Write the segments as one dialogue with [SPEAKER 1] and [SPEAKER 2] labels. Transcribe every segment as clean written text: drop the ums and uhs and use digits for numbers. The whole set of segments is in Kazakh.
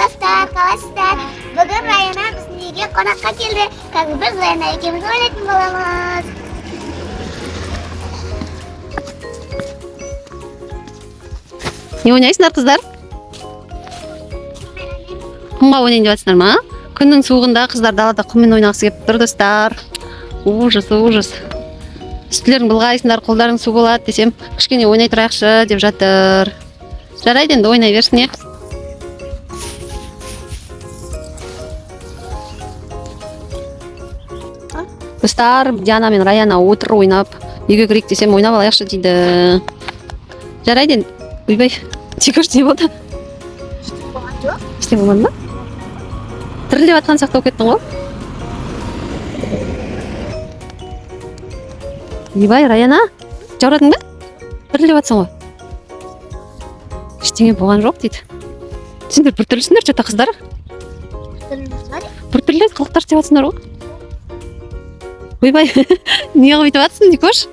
[SPEAKER 1] достар, қалайсыздар? Бүгін Раяна біздің үйге қонаққа келді. Қазір біз Раяна екеуміз ойнайтын боламыз.
[SPEAKER 2] Не ойнайсыңдар, қыздар? Құмға ойнайын деп жатсыңдар ма? Күннің суығында қыздар далада құммен ойнағысы келіп тұр, достар. Ужас. Үстілерің былғайсыңдар, қолдарың су болады десем, кішкене ойнай тұрайықшы деп жатыр. Жарайды, енді ойнай берсін, е. Достар, Диана мен Раяна отыр ойнап, үйге кірейік десем ойнап алайықшы дейді. Жарайды, енді. Ойбай, текеш не болды? Ештеңе болмады ма? Тірілдеп атқан сияқты болып кеттің ғой? Ойбай, Раяна, жаурадың ба? Тірілдеп атсың ғой? Ештеңе болған жоқ дейді. Сендер бір түрлісіңдер, жата қыздар. Бір түрлі қылықтар істеп атсыңдар ғой? Ойбай, не қылып өйтіп атсың, Дикош?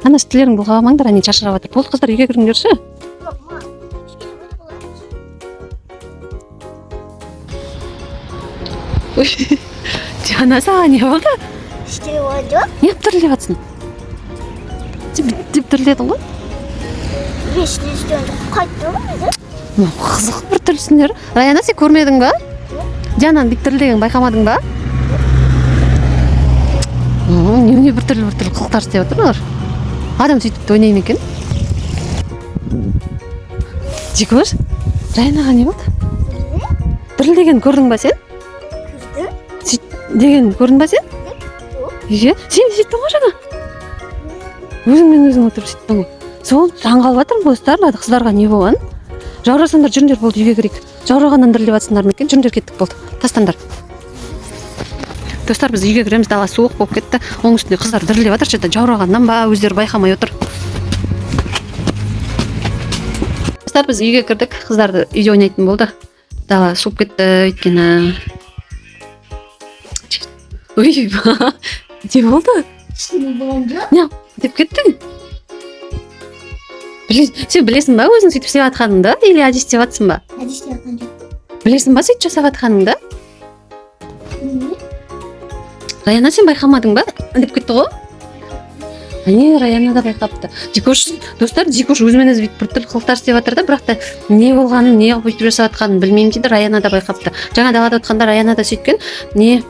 [SPEAKER 2] Ана үстілерің бұлғамаңдар, әне шашырап атыр. Болды, қыздар, үйге кіріңдерші. Диана, саған не болды?
[SPEAKER 1] Ештеңе болған жоқ.
[SPEAKER 2] Не тірілдеп атсың? Деп тіріледің ғой?
[SPEAKER 1] Ештеңе қайтты ғой өзі?
[SPEAKER 2] Қызық бір түрлісіңдер. Раяна, сен көрмедің ба? Диананың бит тірілдегенін байқамадың ба? Не бір түрлі қылықтар істеп отыр олар? Адам сөйтіп ойнай ма екен? Дикош, Раянаға не болды? Тірілдеген көрдің ба сен?
[SPEAKER 1] Көрдім.
[SPEAKER 2] Деген көрдің ба сен? Үйге? Сен сөйттің ғой жаңа? Өзіңмен өзің отырып сөйттің ғой. Сол таңғалып жатырмын достар, қыздарға не болған? Жаурасаңдар жүріңдер, болды, үйге кірейік. Жаурағаннан дірілеп жатсыңдар ма екен? Жүріңдер, кеттік, болды. Тастандар. Достар, біз үйге кіреміз, дала суық болып кетті. Оның үстінде қыздар дірілеп жатыр, жата жаурағаннан ба, өздері байқамай отыр. Достар, біз үйге кірдік, қыздарды үйде ойнайтын болды. Дала суып кетті, өйткені. Ойба, не болды?
[SPEAKER 1] Ештеңе болған жоқ.
[SPEAKER 2] Не деп кеттің? Сен білесің ба өзің сөйтіп істеп жатқаныңды, или әдейі істеп жатсың ба?
[SPEAKER 1] Әдейі істеп жатқан жоқ.
[SPEAKER 2] Білесің ба сөйтіп жасап жатқаныңды? Раяна, сен байқамадың ба? Деп кетті ғой? Әне, Раяна да байқапты. Дикош, достар, Дикош өзімен өзі бір түрлі қылықтар істеп жатыр да, бірақ та не болғанын, не қылып бүйтіп жасап жатқанын білмеймін дейді. Раяна да байқапты. Жаңа далада отқанда Раяна да сөйткен. Не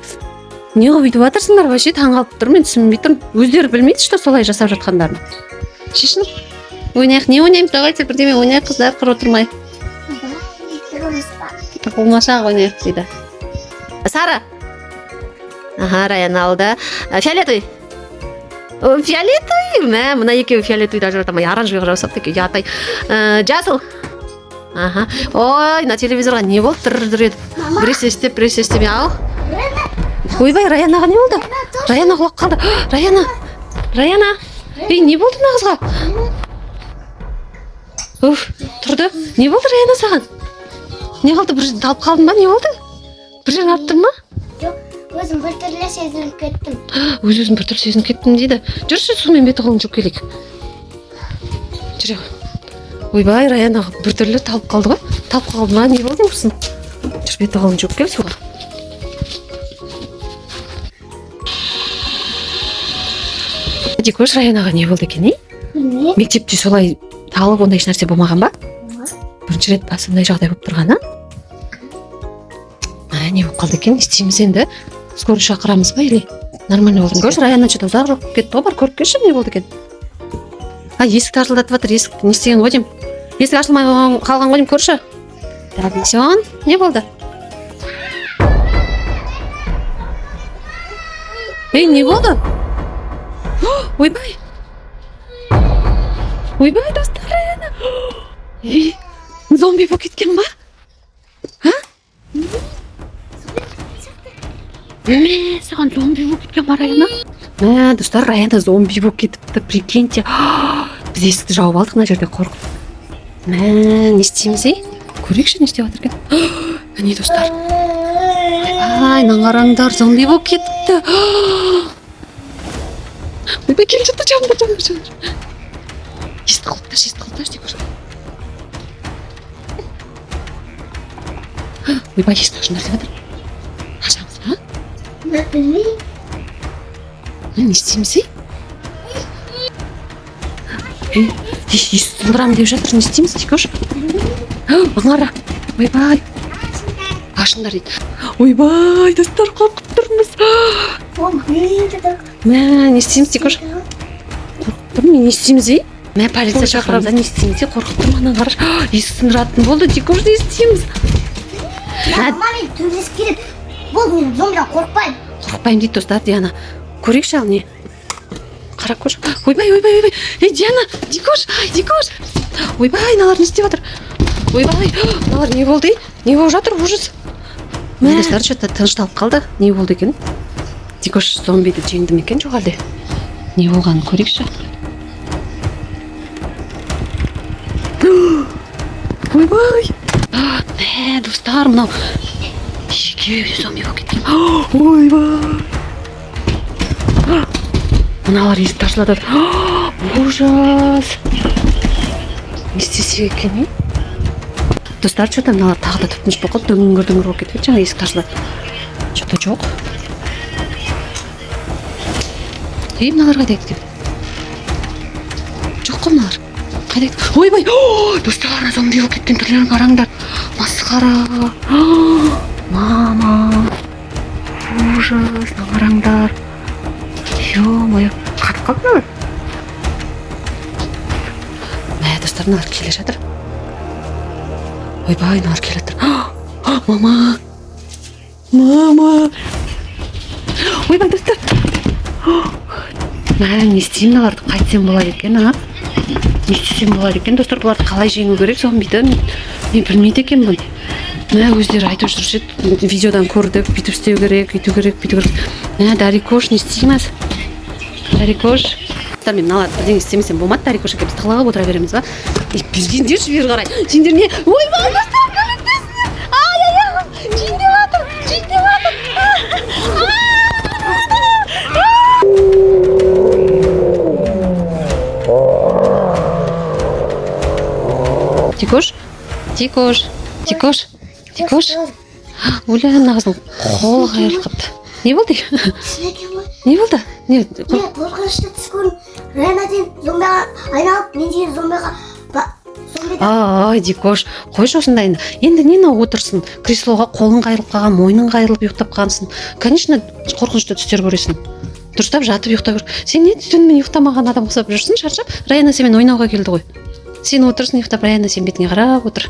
[SPEAKER 2] қылып бүйтіп жатырсыңдар, вообще таңғалып тұрмын, мен түсінбей тұрмын. Өздері білмейді, что солай жасап жатқандарын. Шешініп, ойнайық, не ойнаймыз? Давайте бірдеме ойнайық, қыздар, қыр отырмай. Болмашақ ойнайық дейді. Сара. Аха, Раяна алды. Фиолетовый. Фиолетовый. Мына екеуі фиолетовый даже жатамай, оранжевый жасап екен, ятай. Жасыл. Аха. Ой, на телевизорға не болды? Тұр еді. Біресе істеп, ал. Ойбай, Раянаға не болды? Раяна құлап қалды. Раяна. Ей, не болды мына қызға? Уф, тұрды. Не болды Раяна саған? Не қалды? Бір жерден талып қалдың ба? Не болды? Бір жерден алып тұрдың ба?
[SPEAKER 1] Жоқ, өзім бір түрлі сезініп кеттім.
[SPEAKER 2] Өзім бір түрлі сезініп кеттім дейді. Жүрші, сумен беті қолын жуып келейік. Жүре. Ойбай, Раяна бір түрлі талып қалды ғой. Талып қалды ма? Не болды құрсын? Жүр, беті қолын жуып кел суға. Дикош, Раянаға не болды екен,
[SPEAKER 1] Білмеймін.
[SPEAKER 2] Мектепте солай талып, ондай ешнәрсе болмаған ба? Бірінші рет басындай жағдай болып тұрғаны? Не болып қалды екен, істейміз енді. Скорый шақырамыз ба, или нормально болды? Көрші, Раяна что-то ұзақ жоқ кетті ғой, бар, көріп келші, не болды екен? Есікті ашылдатып жатыр, есік не істеген ғой деймін. Есік ашылмай қалған ғой деймін, көрші. Сен, не болды? Ей, не болды? Ойбай, достар, Раяна. Ей, зомби болып кеткен ба? Саған зомби болып кеткен ба, Раяна? Достар, Раяна зомби болып кетіпті, прикиньте. Біз есікті жауып алдық, мына жерде қорқып. Не істейміз, көрейікші, не істеп жатыр екен? Не, достар. Ай, қараңдар, зомби болып кетіпті. Ойбай, келе жатыр, жанымда. Есікті қылып таш, ойбай есік ашыңдар деп жатыр. Ашамыз ба?
[SPEAKER 1] Білмеймін.
[SPEAKER 2] Не істейміз ей? Есік сындырамын деп жатыр, не істейміз Дикош? Аңара, ойбай, ашыңдар дейді. Ойбай, достар, қорқып тұрмыз. Мә, не істейміз Дикош? Қорқып тұрмын, не істейміз ей? Мә, полиция шақырамыз, не істейміз ей? Қорқып тұрмын, ана қараш. Есік сындыратын болды, Дикош, не істейміз?
[SPEAKER 1] Мамамен төбелесіп келіп, болды мен зомбидан қорықпаймын.
[SPEAKER 2] Қорықпаймын дейді достар, Диана. Көрейікші ал не? Қара көш. Ойбай. Ей, Диана, Дикош, Дикош. Ойбай, мыналар не істеп жатыр? Ойбай, мыналар не болды ей? Не болып жатыр, ужас. Мә, достар, что-то тынышталып қалды. Не болды екен? Дикош зомбиді жеңді ме екен жоқ әлде? Не болғанын көрейікші. Ойбай. Мә, достар, мынау екеуі зомби болып кеткен. Ойбай. Мыналар есікті ашып жатыр. Ужас. Не істесек екен, е? Достар, что-то мыналар тағы да тып-тыныш болып қалды. Дөңгір болып кетіп жаңа есікті ашылды. Что-то жоқ. Ей, мыналар қайда кеткен? Жоқ қой мыналар. Қайда кеткен? Ойбай! Достар, ана зомби болып кеткен түрлерін қараңдар. Масқара. Мама. Ужас, қараңдар. Ё-моё, қатып қалды мыналар. Мә, достар, мыналар келе жатыр. Ойбай, мыналар келе жатыр. Мама. Ойбай, достар. Мә, не істеймін мыналарды қайтсем болады екен, а? Не істесем болады екен, достар, бұларды қалай жеңу керек, зомбиді? Мен білмейді екенмін. Мә, өздері айтып жүруші еді, видеодан көрдік, бүйтіп істеу керек, үйту керек. Мә, Дарикош, не істейміз? Дарикош. Мен мыналарды бірдеңе істемесем болмады, Дарикош әкеп тығылып отыра береміз ба? Жеңдерші бері қарай. Жеңдер не? Ойбай, достар, көмектесіңдер. Ай-аяғым, жеңдеп жатыр. Дикош. Оля, мына қыздың қолы қайыр қыпты. Не болды? Не болды?
[SPEAKER 1] Мен қорқынышты түс көрдім. Райнадан зомбиға айналып, мен деген зомбиға
[SPEAKER 2] Ай, Дикош, қойшы осындайында. Енді нені отырсын? Креслоға қолың қайырылып қалған, мойның қайырылып ұйықтап қалғансың. Конечно, қорқынышты түстер көресің. Дұрыстап жатып ұйықтап жүр. Сен не түнімен ұйықтамаған адам ұқсап жүрсің, шаршап? Раяна сенімен ойнауға келді ғой. Сен отырсың ұйықтап, Раяна сен бетіңе қарап отыр.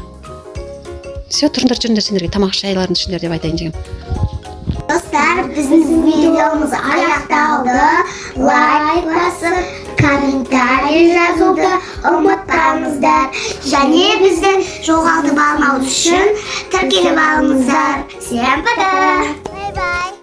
[SPEAKER 2] Все, тұрыңдар, жүріңдер, сендерге тамақ шайларын ішіңдер деп айтайын дегем.
[SPEAKER 1] Достар, біздің видеомыз аяқталды. Лайк басып, комментарий жазуды ұмытпаңыздар. Және бізді жоғалтып алмау үшін тіркеліп алыңыздар. Всем пока! Бай-бай!